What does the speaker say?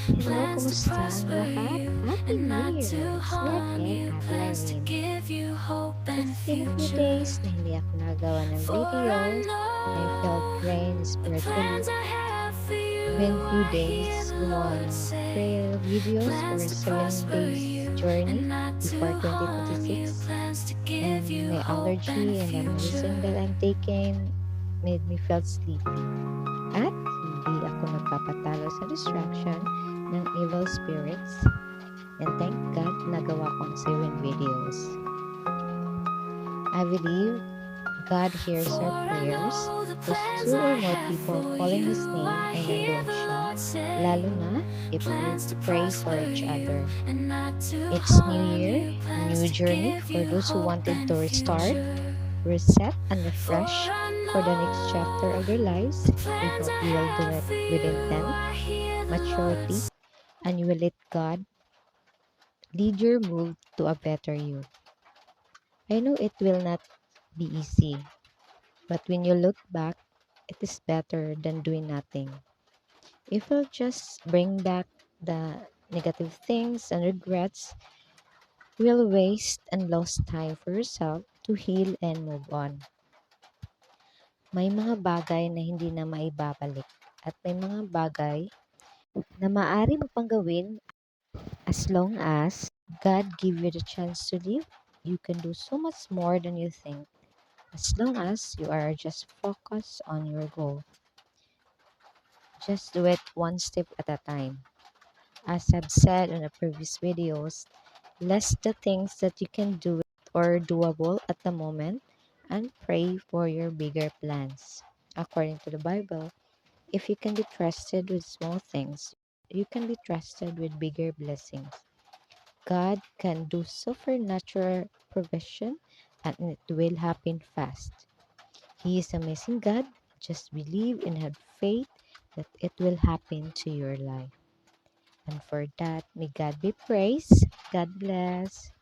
Hello, kumusta ang lahat? Happy New Year! It's me again, Ate Irene. It's been a few days na hindi ako nagawa ng videos. I felt drained spiritually. Been few days gumawa ng prayer videos for 7 days journey before 2026. And my allergy and the medicine that I'm taking made me feel sleepy. At hindi ako nagpapatalo sa distraction ng evil spirits. And thank God nagawa ko ang 7 videos. I believe God hears our prayers. There's 2 or more people calling His name ay nandun siya. Lalo na if we pray for each other. It's New Year, new journey for those who wanted to restart, reset, and refresh for the next chapter of their lives. We hope you will do it with intent, maturity, and you will let God lead your move to a better you. I know it will not be easy, but when you look back, it is better than doing nothing. If you'll just bring back the negative things and regrets, you'll waste and lost time for yourself to heal and move on. May mga bagay na hindi na maibabalik at may mga bagay na maaari mo pang gawin as long as God give you the chance to live. You can do so much more than you think as long as you are just focused on your goal. Just do it one step at a time. As I've said in the previous videos, list the things that you can do or doable at the moment and pray for your bigger plans. According to the Bible, if you can be trusted with small things, you can be trusted with bigger blessings. God can do supernatural provision and it will happen fast. He is amazing God. Just believe and have faith that it will happen to your life. And for that, may God be praised. God bless.